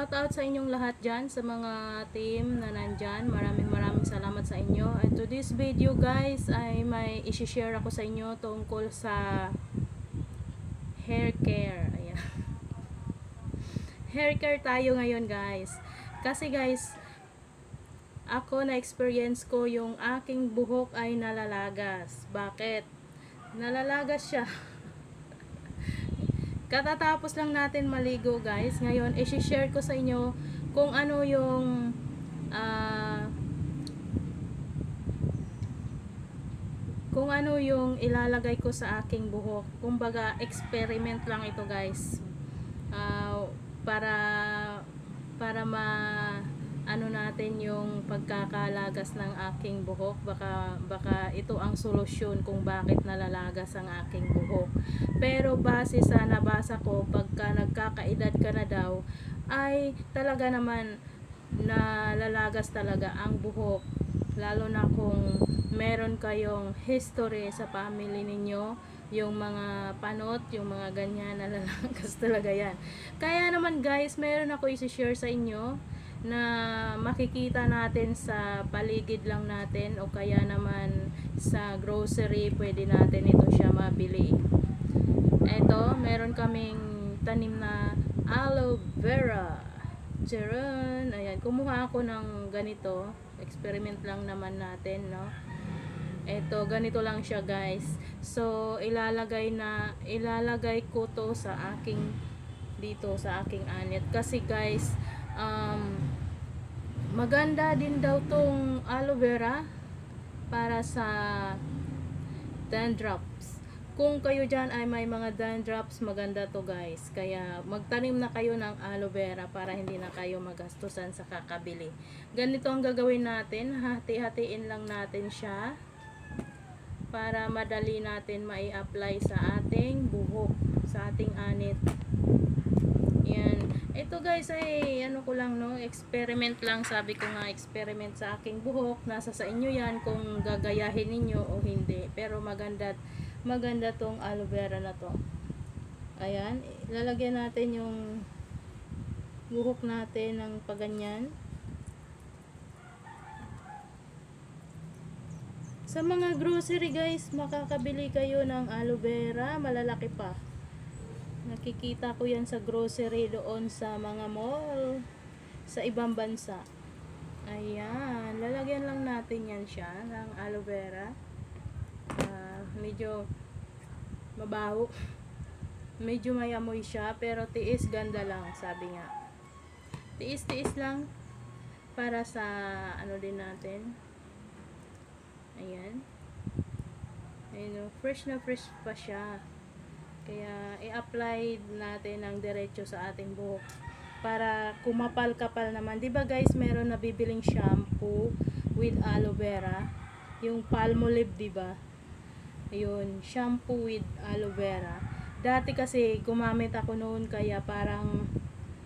shout out sa inyong lahat dyan, sa mga team na nandyan. Maraming salamat sa inyo. And to this video guys, ay may isi-share ako sa inyo tungkol sa hair care. Ayan. Hair care tayo ngayon guys. Kasi guys, ako na-experience ko yung aking buhok ay nalalagas. Bakit? Nalalagas siya. Katatapos lang natin maligo guys. Ngayon, i-share ko sa inyo kung ano yung ilalagay ko sa aking buhok. Kumbaga, experiment lang ito guys. Para natin yung pagkakalagas ng aking buhok. Baka ito ang solusyon kung bakit nalalagas ang aking buhok. Pero base sa nabasa ko, pagka nagkakaedad ka na daw, ay talaga naman nalalagas talaga ang buhok. Lalo na kung meron kayong history sa family ninyo, yung mga panot, yung mga ganyan, nalalagas talaga yan. Kaya naman guys, meron ako i-share sa inyo na makikita natin sa paligid lang natin o kaya naman sa grocery, pwede natin ito siya mabili. Ito, meron kaming tanim na aloe vera. Charon! Ayan, kumuha ako ng ganito. Experiment lang naman natin, no? Ito, ganito lang siya guys. So, ilalagay ko to sa aking dito sa aking anit. Kasi guys, maganda din daw tong aloe vera para sa dandruffs. Kung kayo dyan ay may mga dandruffs, maganda to guys. Kaya magtanim na kayo ng aloe vera para hindi na kayo magastusan sa kakabili. Ganito ang gagawin natin. Hati-hatiin lang natin siya para madali natin mai-apply sa ating buhok, sa ating anit. Yan. Ito guys ay ano ko lang, no, experiment lang. Sabi ko nga, experiment sa aking buhok. Nasa sa inyo yan kung gagayahin ninyo o hindi. Pero maganda tong aloe vera na to. Ayan, lalagyan natin yung buhok natin ng paganyan. Sa mga grocery guys, makakabili kayo ng aloe vera, malalaki pa. Nakikita ko yan sa grocery doon sa mga mall sa ibang bansa. Ayan, lalagyan lang natin yan siya ng aloe vera. Medyo mabaho, medyo may amoy siya, pero tiis, ganda lang, sabi nga. Tiis lang para sa ano din natin. Ayan. Ayun, fresh na fresh pa siya. Kaya i-apply natin ng diretso sa ating buhok para kumapal-kapal naman. 'Di ba guys, meron nabibiling shampoo with aloe vera, yung Palmolive, 'di ba? Ayun, shampoo with aloe vera. Dati kasi gumamit ako noon, kaya parang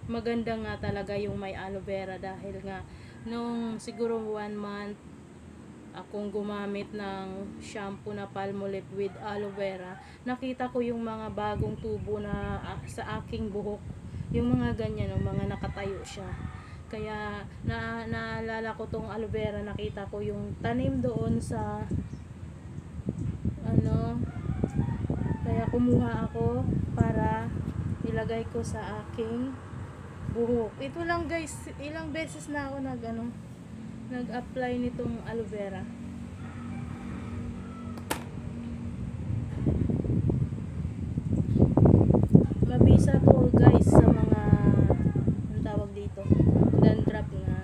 maganda nga talaga yung may aloe vera, dahil nga nung siguro 1 month akong gumamit ng shampoo na Palmolive with aloe vera, nakita ko yung mga bagong tubo na sa aking buhok, yung mga ganyan, yung mga nakatayo siya. Kaya naalala ko tong aloe vera, nakita ko yung tanim doon sa ano, kaya kumuha ako para ilagay ko sa aking buhok. Ito lang guys, ilang beses na ako nag-apply nitong aloe vera. Mabisa to guys sa mga, ang tawag dito, dandruff nga.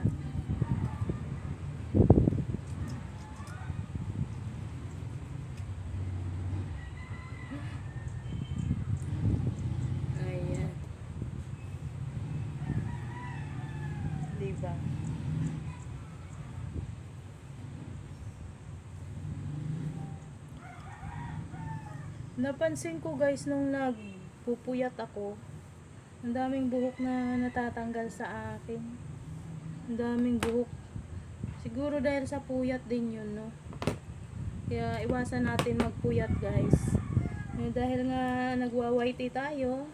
Ayan, diba? Napansin ko guys, nung nagpupuyat ako, ang daming buhok na natatanggal sa akin. Ang daming buhok. Siguro dahil sa puyat din yun, no? Kaya iwasan natin magpuyat guys. Dahil nga nagwa-whitey tayo,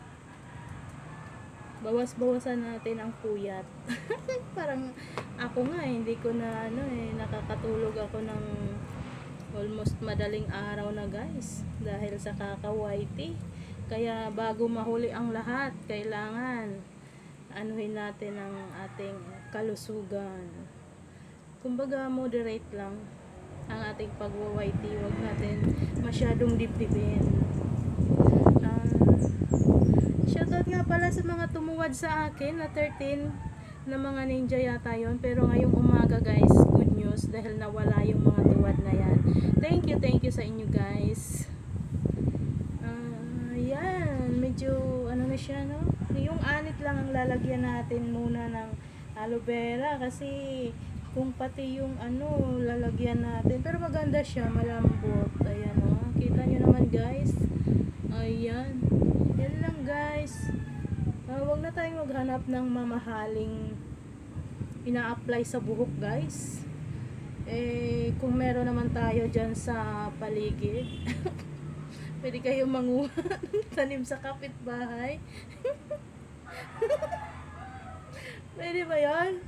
bawas-bawasan natin ang puyat. Parang ako nga hindi ko na nakakatulog ako ng almost madaling araw na guys dahil sa kakaway tea. Kaya bago mahuli ang lahat, kailangan anuhin natin ang ating kalusugan. Kumbaga moderate lang ang ating pagwa-white tea. Huwag natin masyadong dibdibin. Shoutout nga pala sa mga tumuwad sa akin na 13 na mga ninja yata yon. Pero ngayong umaga guys, good news dahil nawala yung mga tuwad na yan. Thank you sa inyo guys. Yan, medyo ano na siya, no? Yung anit lang ang lalagyan natin muna ng aloe vera kasi kung pati yung lalagyan natin, pero maganda siya, malambot. Ayan kita nyo naman guys. Ayan, yan lang guys. Wag na tayong maghanap ng mamahaling ina-apply sa buhok guys. Kung meron naman tayo dyan sa paligid pwede kayong manguha tanim sa kapitbahay. Pwede ba yan?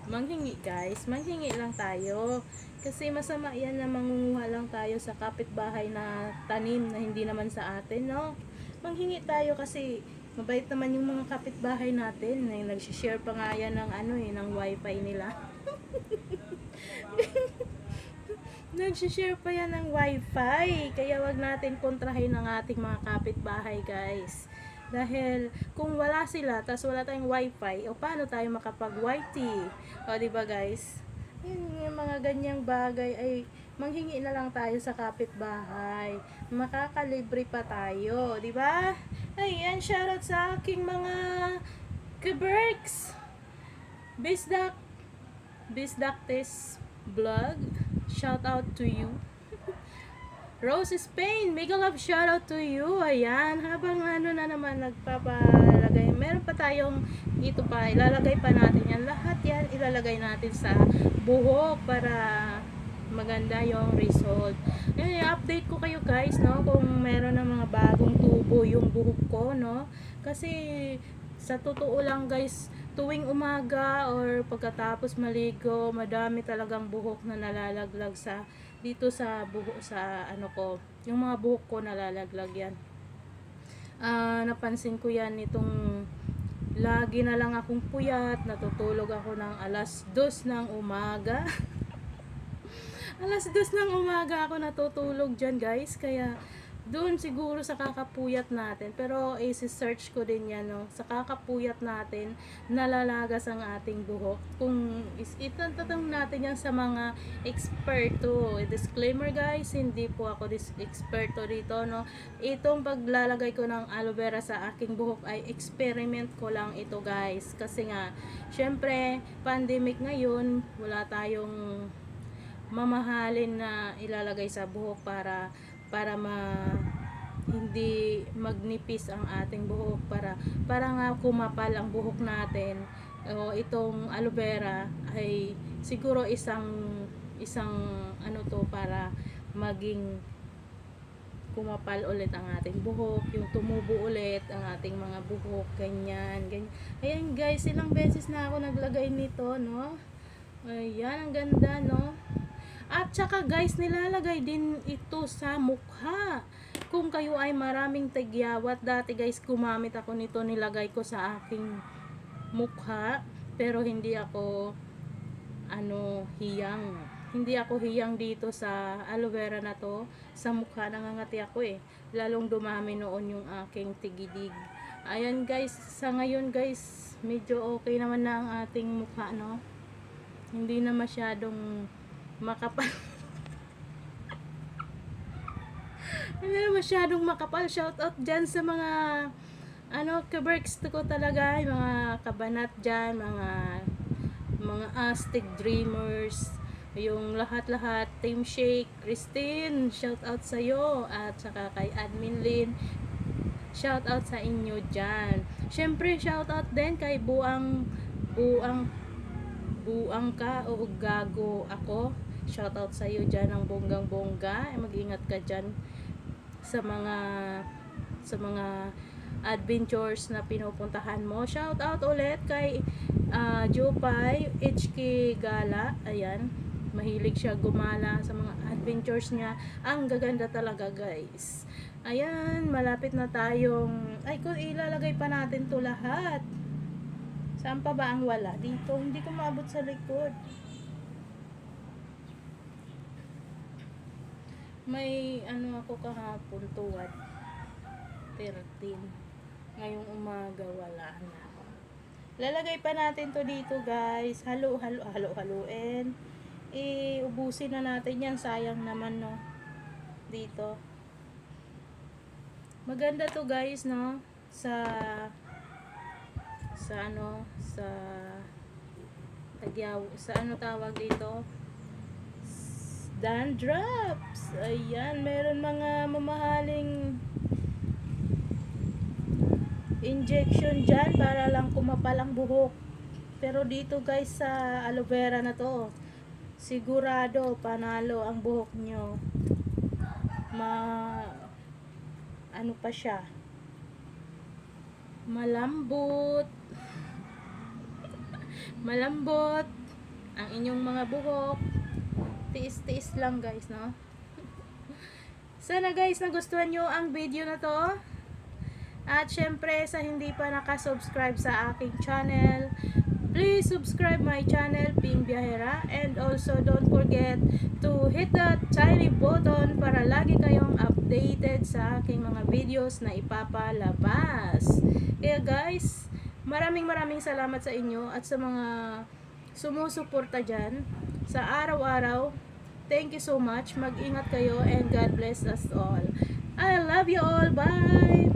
Manghingi guys, manghingi lang tayo kasi masama yan na mangunguha lang tayo sa kapitbahay na tanim na hindi naman sa atin, no? Manghingi tayo kasi mabait naman yung mga kapitbahay natin. Nag-share pa nga yan ng ng wifi nila. Nag-share pa yan ng wifi, kaya wag natin kontrahin ang ating mga kapitbahay guys. Dahil kung wala sila, tas wala tayong wifi, o paano tayo makapag-YT? O diba guys? Yung mga ganyang bagay ay manghingi na lang tayo sa kapitbahay. Makakalibre pa tayo, diba? Ayan, shoutout sa aking mga kaberks. Bisdaktes Vlog, shoutout to you. Rose Spain, mega love shoutout to you. Ayan, habang na naman nagpapalagay, meron pa tayong ito pa, ilalagay pa natin yan. Lahat yan ilalagay natin sa buhok para maganda yung result. Ayan, i-update ko kayo guys, no, kung meron ng mga bagong tubo yung buhok ko, no. Kasi sa totoo lang guys, tuwing umaga or pagkatapos maligo, madami talagang buhok na nalalaglag dito sa buhok, sa ko, yung mga buhok ko nalalaglag yan. Napansin ko yan itong lagi na lang akong puyat, natutulog ako ng alas 2 ng umaga. Alas 2 ng umaga ako natutulog dyan guys, kaya doon siguro sa kakapuyat natin, pero i-search ko din yan, no? Sa kakapuyat natin nalalagas ang ating buhok. Kung itanong natin yan sa mga eksperto, disclaimer guys, hindi po ako eksperto dito, no? Itong paglalagay ko ng aloe vera sa aking buhok ay experiment ko lang ito guys, kasi nga syempre pandemic ngayon, wala tayong mamahalin na ilalagay sa buhok para hindi magnipis ang ating buhok, para nga kumapal ang buhok natin. O itong aloe vera ay siguro isang para maging kumapal ulit ang ating buhok, yung tumubo ulit ang ating mga buhok, ganyan. Ayan guys, ilang beses na ako naglagay nito, no? Ayan, ang ganda, no? At saka guys, nilalagay din ito sa mukha. Kung kayo ay maraming tagyawat, dati guys gumamit ako nito, nilagay ko sa aking mukha, pero hindi ako hiyang. Hindi ako hiyang dito sa aloe vera na to. Sa mukha nangangati ako lalong dumami noon yung aking tigidig. Ayan guys, sa ngayon guys, medyo okay naman na ang ating mukha, no? Hindi na masyadong makapal. Hindi na masyadong makapal. Shout out dyan sa mga kaberks ko talaga, yung mga kabanat dyan, mga Aztec Dreamers, yung lahat, Team Shake, Christine, shout out sa iyo, at saka kay Admin Lin, shout out sa inyo dyan. Syempre shout out din kay buang ka o gago ako. Shout out sa iyo dyan ng bonggang-bongga. Mag-ingat ka dyan sa mga adventures na pinupuntahan mo. Shout out ulit kay Jupay HK Gala. Ayan, mahilig siya gumala sa mga adventures niya. Ang gaganda talaga, guys. Ayan, malapit na tayong, ay, kung ilalagay pa natin to lahat. Saan pa ba ang wala? Dito, hindi ko maabot sa likod. May ano ako kahapon, tuwad 13. Ngayong umaga wala na. Lalagay pa natin to dito, guys. Haluin. Ubusin na natin yan. Sayang naman, no. Dito. Maganda to, guys, no. Sa ano tawag dito? Dandruffs. Ayan, meron mga mamahaling injection dyan para lang kumapal ang buhok. Pero dito, guys, sa aloe vera na to, sigurado panalo ang buhok nyo. Ano pa siya? Malambot ang inyong mga buhok. Tiis-tiis lang, guys, no? Sana, guys, nagustuhan nyo ang video na to. At syempre, sa hindi pa nakasubscribe sa aking channel, please subscribe my channel, Ping Biyahera. And also, don't forget to hit the tiny button para lagi kayong updated sa aking mga videos na ipapalabas. Kaya, guys, maraming salamat sa inyo at sa mga sumusuporta dyan sa araw-araw. Thank you so much. Mag-ingat kayo and God bless us all. I love you all. Bye!